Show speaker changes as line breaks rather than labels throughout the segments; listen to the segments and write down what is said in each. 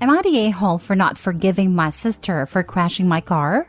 Am I the a-hole for not forgiving my sister for crashing my car?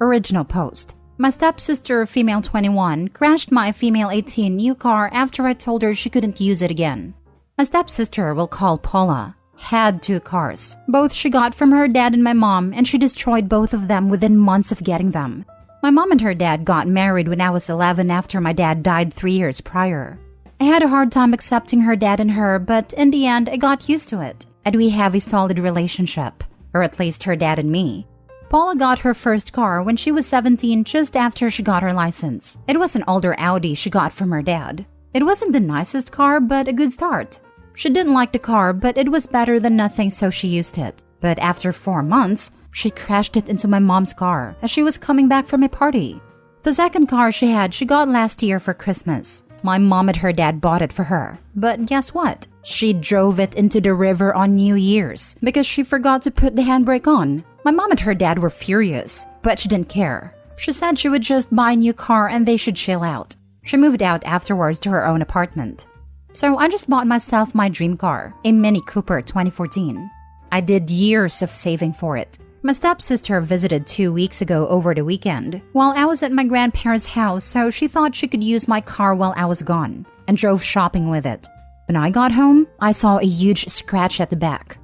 Original post. My stepsister, female 21, crashed my female 18 new car after I told her she couldn't use it again. My stepsister, we'll call Paula, had 2 cars. Both she got from her dad and my mom, and she destroyed both of them within months of getting them. My mom and her dad got married when I was 11 after my dad died 3 years prior. I had a hard time accepting her dad and her, but in the end, I got used to it. And we have a solid relationship, or at least her dad and me. Paula got her first car when she was 17 just after she got her license. It was an older Audi she got from her dad. It wasn't the nicest car, but a good start. She didn't like the car, but it was better than nothing, so she used it. But after 4 months, she crashed it into my mom's car as she was coming back from a party. The second car she got last year for Christmas. My mom and her dad bought it for her. But guess what? She drove it into the river on New Year's because she forgot to put the handbrake on. My mom and her dad were furious, but she didn't care. She said she would just buy a new car and they should chill out. She moved out afterwards to her own apartment. So I just bought myself my dream car, a Mini Cooper 2014. I did years of saving for it. My stepsister visited 2 weeks ago over the weekend while I was at my grandparents' house, so she thought she could use my car while I was gone and drove shopping with it. When I got home, I saw a huge scratch at the back.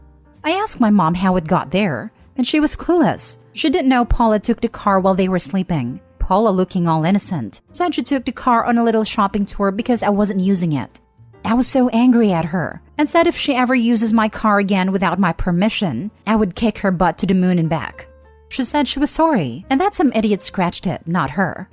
I asked my mom how it got there, and she was clueless. She didn't know Paula took the car while they were sleeping. Paula, looking all innocent, said she took the car on a little shopping tour because I wasn't using it. I was so angry at her and said if she ever uses my car again without my permission, I would kick her butt to the moon and back. She said she was sorry and that some idiot scratched it, not her.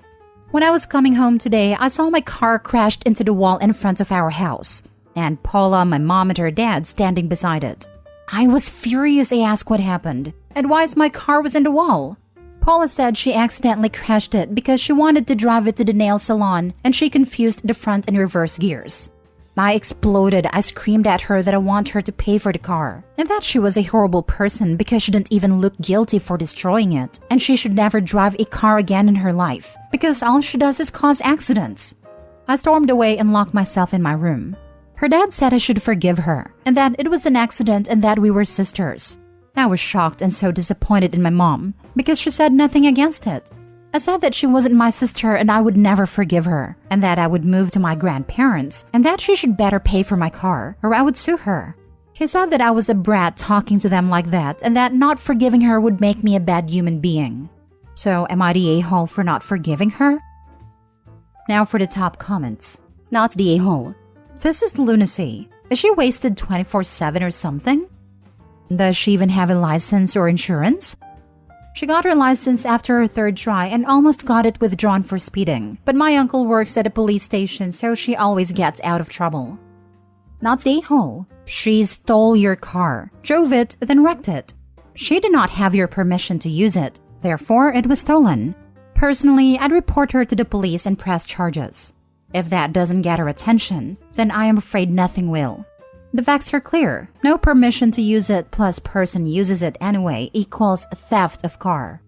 When I was coming home today, I saw my car crashed into the wall in front of our house, and Paula, my mom, and her dad standing beside it. I was furious. I asked what happened and why my car was in the wall. Paula said she accidentally crashed it because she wanted to drive it to the nail salon and she confused the front and reverse gears. I exploded. I screamed at her that I want her to pay for the car and that she was a horrible person because she didn't even look guilty for destroying it, and she should never drive a car again in her life because all she does is cause accidents. I stormed away and locked myself in my room. Her dad said I should forgive her and that it was an accident and that we were sisters. I was shocked and so disappointed in my mom because she said nothing against it. I said that she wasn't my sister and I would never forgive her, and that I would move to my grandparents, and that she should better pay for my car, or I would sue her. He said that I was a brat talking to them like that, and that not forgiving her would make me a bad human being. So am I the a-hole for not forgiving her? Now for the top comments. Not the a-hole. This is lunacy. Is she wasted 24/7 or something? Does she even have a license or insurance? She got her license after her 3rd try and almost got it withdrawn for speeding. But my uncle works at a police station, so she always gets out of trouble. Not the a-hole. She stole your car, drove it, then wrecked it. She did not have your permission to use it. Therefore, it was stolen. Personally, I'd report her to the police and press charges. If that doesn't get her attention, then I am afraid nothing will. The facts are clear. No permission to use it plus person uses it anyway equals theft of car.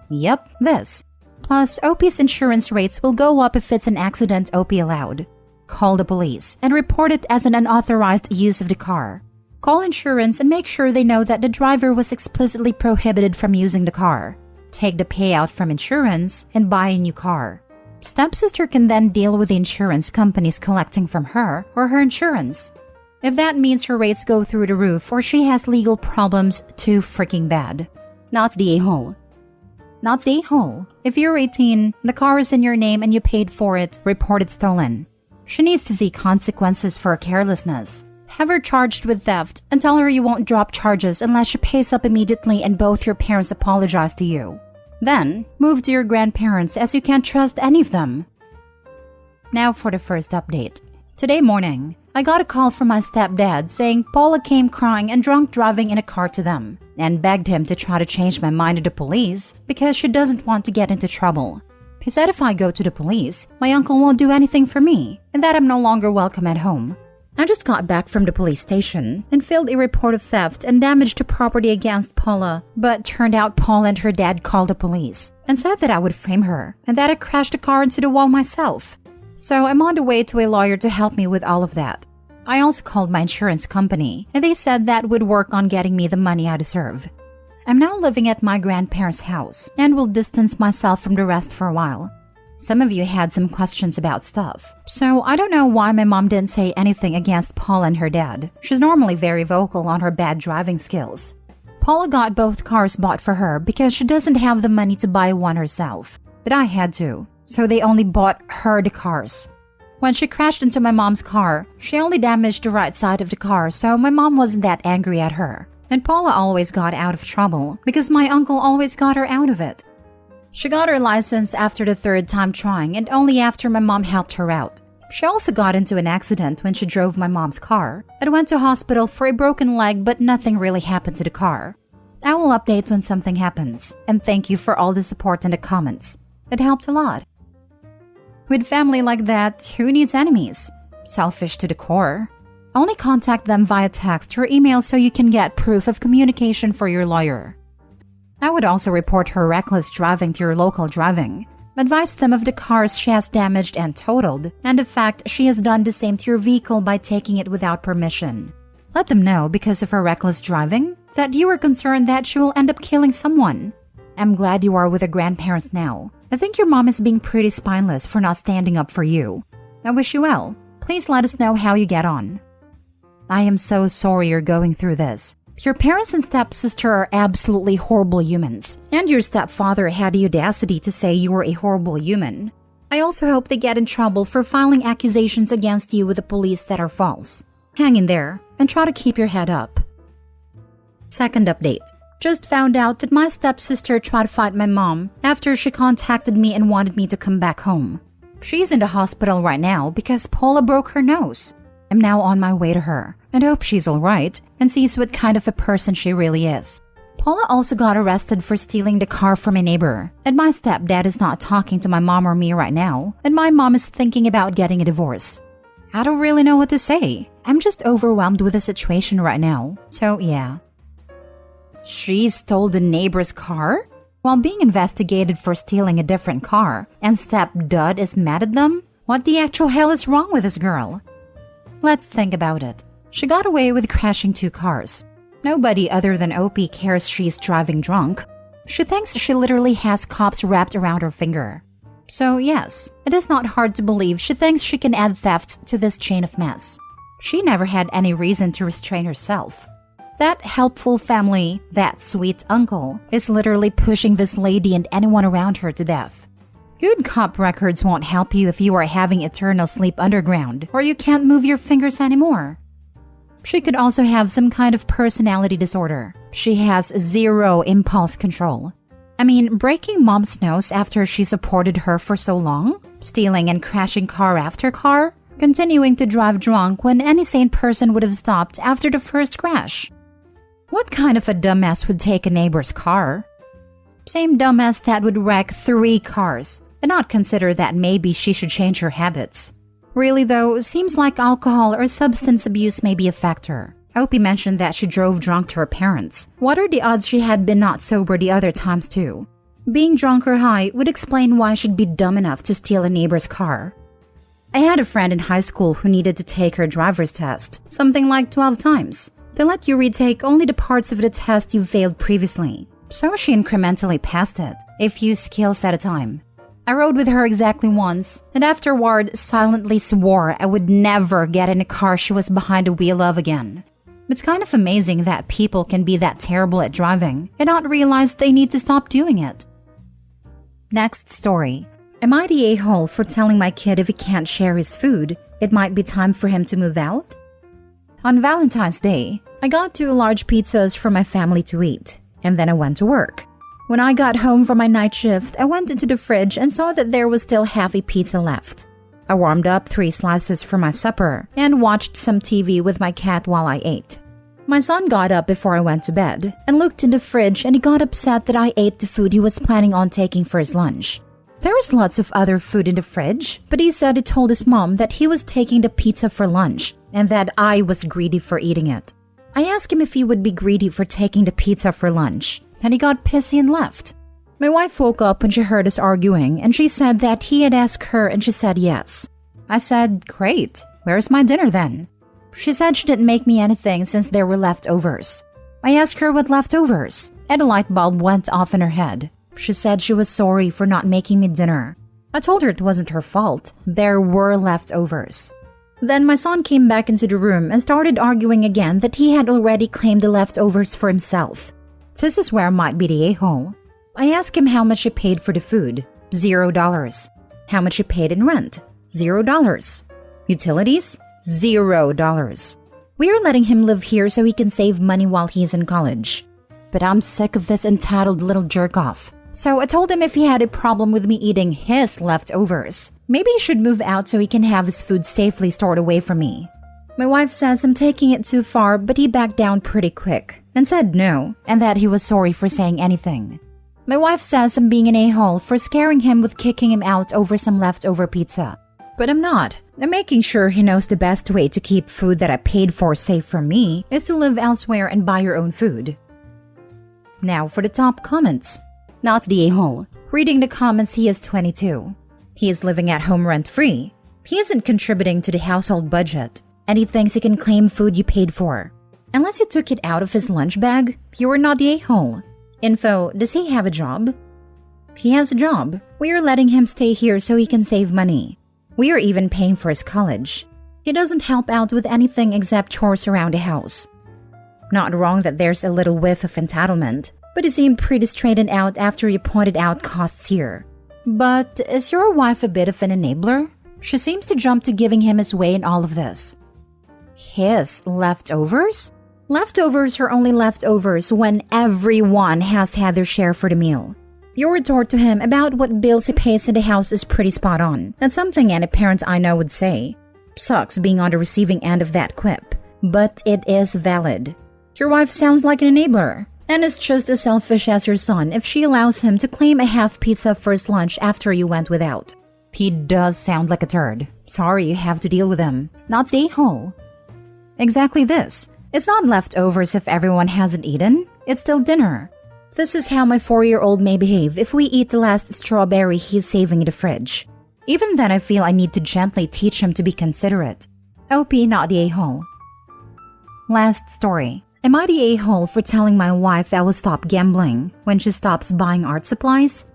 Yep, this. Plus, OP's insurance rates will go up if it's an accident OP allowed. Call the police and report it as an unauthorized use of the car. Call insurance and make sure they know that the driver was explicitly prohibited from using the car. Take the payout from insurance and buy a new car. Stepsister can then deal with the insurance companies collecting from her or her insurance. If that means her rates go through the roof or she has legal problems, too freaking bad. Not the a-hole. Not the a-hole. If you're 18, the car is in your name and you paid for it, report it stolen. She needs to see consequences for carelessness. Have her charged with theft and tell her you won't drop charges unless she pays up immediately and both your parents apologize to you. Then, move to your grandparents as you can't trust any of them. Now for the first update. Today morning, I got a call from my stepdad saying Paula came crying and drunk driving in a car to them and begged him to try to change my mind to the police because she doesn't want to get into trouble. He said if I go to the police, my uncle won't do anything for me and that I'm no longer welcome at home. I just got back from the police station and filed a report of theft and damage to property against Paula, but turned out Paula and her dad called the police and said that I would frame her and that I crashed the car into the wall myself. So I'm on the way to a lawyer to help me with all of that. I also called my insurance company, and they said that would work on getting me the money I deserve. I'm now living at my grandparents' house and will distance myself from the rest for a while. Some of you had some questions about stuff, so I don't know why my mom didn't say anything against Paula and her dad. She's normally very vocal on her bad driving skills. Paula got both cars bought for her because she doesn't have the money to buy one herself, but I had to, so they only bought her the cars. When she crashed into my mom's car, she only damaged the right side of the car, so my mom wasn't that angry at her. And Paula always got out of trouble because my uncle always got her out of it. She got her license after the third time trying and only after my mom helped her out. She also got into an accident when she drove my mom's car and went to hospital for a broken leg, but nothing really happened to the car. I will update when something happens, and thank you for all the support in the comments. It helped a lot. With family like that, who needs enemies? Selfish to the core. Only contact them via text or email so you can get proof of communication for your lawyer. I would also report her reckless driving to your local driving. Advise them of the cars she has damaged and totaled, and the fact she has done the same to your vehicle by taking it without permission. Let them know, because of her reckless driving, that you are concerned that she will end up killing someone. I'm glad you are with her grandparents now. I think your mom is being pretty spineless for not standing up for you. I wish you well. Please let us know how you get on. I am so sorry you're going through this. Your parents and stepsister are absolutely horrible humans, and your stepfather had the audacity to say you were a horrible human. I also hope they get in trouble for filing accusations against you with the police that are false. Hang in there, and try to keep your head up. Second update. Just found out that my stepsister tried to fight my mom after she contacted me and wanted me to come back home. She's in the hospital right now because Paula broke her nose. I'm now on my way to her, and hope she's alright and sees what kind of a person she really is. Paula also got arrested for stealing the car from a neighbor, and my stepdad is not talking to my mom or me right now, and my mom is thinking about getting a divorce. I don't really know what to say. I'm just overwhelmed with the situation right now, so yeah. She stole the neighbor's car? While being investigated for stealing a different car, and stepdad is mad at them? What the actual hell is wrong with this girl? Let's think about it. She got away with crashing 2 cars. Nobody other than Opie cares she's driving drunk. She thinks she literally has cops wrapped around her finger. So yes, it is not hard to believe she thinks she can add thefts to this chain of mess. She never had any reason to restrain herself. That helpful family, that sweet uncle, is literally pushing this lady and anyone around her to death. Good cop records won't help you if you are having eternal sleep underground, or you can't move your fingers anymore. She could also have some kind of personality disorder. She has 0 impulse control. I mean, breaking mom's nose after she supported her for so long? Stealing and crashing car after car? Continuing to drive drunk when any sane person would have stopped after the first crash? What kind of a dumbass would take a neighbor's car? Same dumbass that would wreck 3 cars and not consider that maybe she should change her habits. Really though, seems like alcohol or substance abuse may be a factor. Opie mentioned that she drove drunk to her parents. What are the odds she had been not sober the other times too? Being drunk or high would explain why she'd be dumb enough to steal a neighbor's car. I had a friend in high school who needed to take her driver's test, something like 12 times. They let you retake only the parts of the test you failed previously. So she incrementally passed it, a few skills at a time. I rode with her exactly once, and afterward silently swore I would never get in a car she was behind the wheel of again. It's kind of amazing that people can be that terrible at driving and not realize they need to stop doing it. Next story. Am I the a-hole for telling my kid if he can't share his food, it might be time for him to move out? On Valentine's Day, I got 2 large pizzas for my family to eat, and then I went to work. When I got home from my night shift, I went into the fridge and saw that there was still half a pizza left. I warmed up 3 slices for my supper and watched some TV with my cat while I ate. My son got up before I went to bed and looked in the fridge, and he got upset that I ate the food he was planning on taking for his lunch. There was lots of other food in the fridge, but he said he told his mom that he was taking the pizza for lunch and that I was greedy for eating it. I asked him if he would be greedy for taking the pizza for lunch, and he got pissy and left. My wife woke up when she heard us arguing, and she said that he had asked her and she said yes. I said, great, where's my dinner then? She said she didn't make me anything since there were leftovers. I asked her what leftovers, and a light bulb went off in her head. She said she was sorry for not making me dinner. I told her it wasn't her fault. There were leftovers. Then my son came back into the room and started arguing again that he had already claimed the leftovers for himself. This is where I might be the a-hole. I asked him how much he paid for the food. $0. How much he paid in rent. $0. Utilities. $0. We are letting him live here so he can save money while he's in college. But I'm sick of this entitled little jerk-off. So I told him if he had a problem with me eating his leftovers, maybe he should move out so he can have his food safely stored away from me. My wife says I'm taking it too far, but he backed down pretty quick and said no, and that he was sorry for saying anything. My wife says I'm being an a-hole for scaring him with kicking him out over some leftover pizza. But I'm not. I'm making sure he knows the best way to keep food that I paid for safe from me is to live elsewhere and buy your own food. Now for the top comments. Not the a-hole. Reading the comments, he is 22. He is living at home rent-free. He isn't contributing to the household budget, and he thinks he can claim food you paid for. Unless you took it out of his lunch bag, you are not the a-hole. Info, does he have a job? He has a job. We are letting him stay here so he can save money. We are even paying for his college. He doesn't help out with anything except chores around the house. Not wrong that there's a little whiff of entitlement, but he seemed pretty straightened out after you pointed out costs here. But is your wife a bit of an enabler? She seems to jump to giving him his way in all of this. His leftovers? Leftovers are only leftovers when everyone has had their share for the meal. Your retort to him about what bills he pays in the house is pretty spot on. That's something any parent I know would say. Sucks being on the receiving end of that quip, but it is valid. Your wife sounds like an enabler, and is just as selfish as your son if she allows him to claim a half pizza for his lunch after you went without. He does sound like a turd. Sorry you have to deal with him. Not the a-hole. Exactly this. It's not leftovers if everyone hasn't eaten. It's still dinner. This is how my 4-year-old may behave if we eat the last strawberry he's saving in the fridge. Even then I feel I need to gently teach him to be considerate. OP, not the a-hole. Last story. Am I the a-hole for telling my wife I will stop gambling when she stops buying art supplies?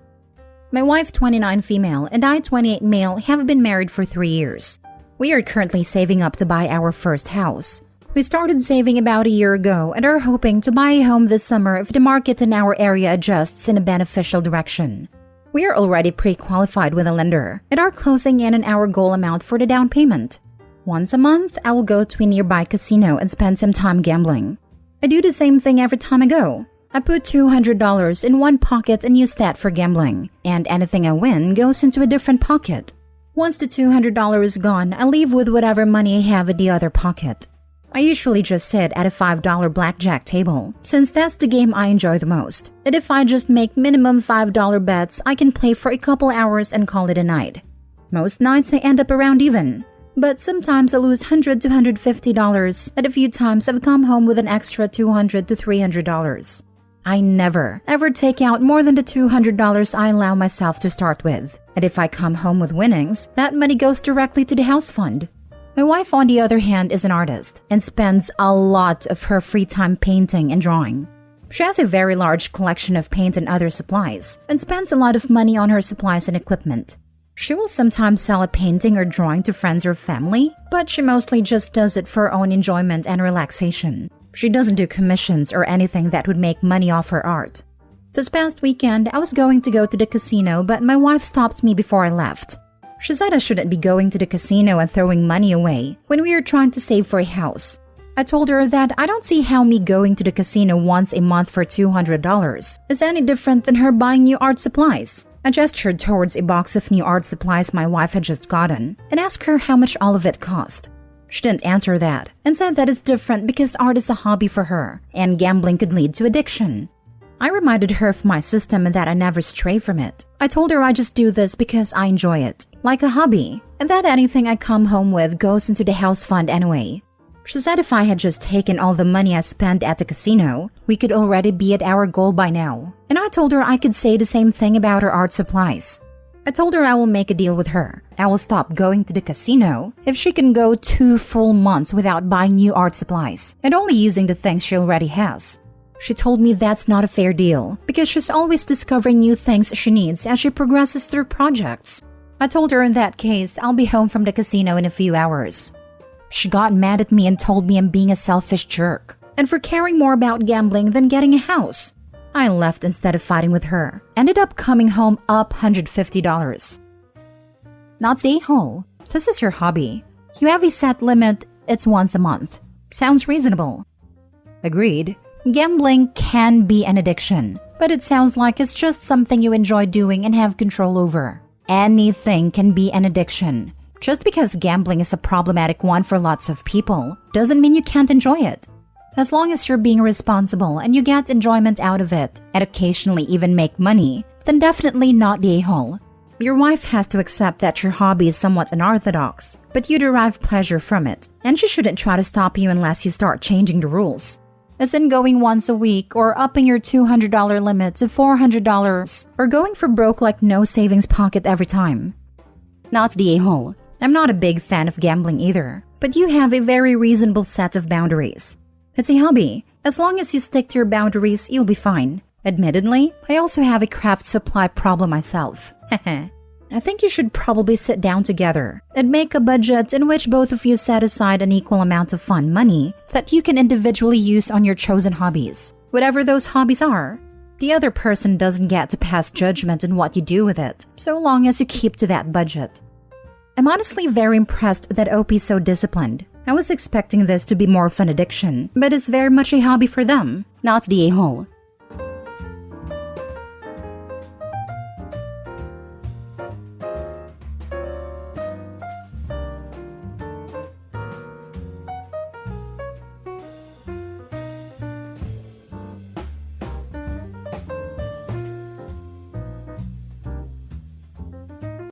My wife, 29 female, and I, 28 male, have been married for 3 years. We are currently saving up to buy our first house. We started saving about a year ago and are hoping to buy a home this summer if the market in our area adjusts in a beneficial direction. We are already pre-qualified with a lender and are closing in on our goal amount for the down payment. Once a month, I will go to a nearby casino and spend some time gambling. I do the same thing every time I go. I put $200 in one pocket and use that for gambling, and anything I win goes into a different pocket. Once the $200 is gone, I leave with whatever money I have in the other pocket. I usually just sit at a $5 blackjack table, since that's the game I enjoy the most. And if I just make minimum $5 bets, I can play for a couple hours and call it a night. Most nights I end up around even, but sometimes I lose $100 to $150, and a few times I've come home with an extra $200 to $300. I never, ever take out more than the $200 I allow myself to start with. And if I come home with winnings, that money goes directly to the house fund. My wife, on the other hand, is an artist and spends a lot of her free time painting and drawing. She has a very large collection of paint and other supplies and spends a lot of money on her supplies and equipment. She will sometimes sell a painting or drawing to friends or family, but she mostly just does it for her own enjoyment and relaxation. She doesn't do commissions or anything that would make money off her art. This past weekend, I was going to go to the casino, but my wife stopped me before I left. She said I shouldn't be going to the casino and throwing money away when we are trying to save for a house. I told her that I don't see how me going to the casino once a month for $200 is any different than her buying new art supplies. I gestured towards a box of new art supplies my wife had just gotten and asked her how much all of it cost. She didn't answer that and said that it's different because art is a hobby for her and gambling could lead to addiction. I reminded her of my system and that I never stray from it. I told her I just do this because I enjoy it, like a hobby, and that anything I come home with goes into the house fund anyway. She said if I had just taken all the money I spent at the casino, we could already be at our goal by now, and I told her I could say the same thing about her art supplies. I told her I will make a deal with her. I will stop going to the casino if she can go 2 full months without buying new art supplies and only using the things she already has. She told me that's not a fair deal because she's always discovering new things she needs as she progresses through projects. I told her in that case I'll be home from the casino in a few hours. She got mad at me and told me I'm being a selfish jerk and for caring more about gambling than getting a house. I left instead of fighting with her. Ended up coming home up $150. Not the a-hole. This is your hobby. You have a set limit, it's once a month. Sounds reasonable. Agreed. Gambling can be an addiction, but it sounds like it's just something you enjoy doing and have control over. Anything can be an addiction. Just because gambling is a problematic one for lots of people doesn't mean you can't enjoy it. As long as you're being responsible and you get enjoyment out of it and occasionally even make money, then definitely not the a-hole. Your wife has to accept that your hobby is somewhat unorthodox, but you derive pleasure from it, and she shouldn't try to stop you unless you start changing the rules. As in going once a week or upping your $200 limit to $400 or going for broke like no savings pocket every time. Not the a-hole. I'm not a big fan of gambling either, but you have a very reasonable set of boundaries. It's a hobby. As long as you stick to your boundaries, you'll be fine. Admittedly, I also have a craft supply problem myself. I think you should probably sit down together and make a budget in which both of you set aside an equal amount of fun money that you can individually use on your chosen hobbies, whatever those hobbies are. The other person doesn't get to pass judgment on what you do with it, so long as you keep to that budget. I'm honestly very impressed that OP's so disciplined. I was expecting this to be more of an addiction, but it's very much a hobby for them, not the a-hole.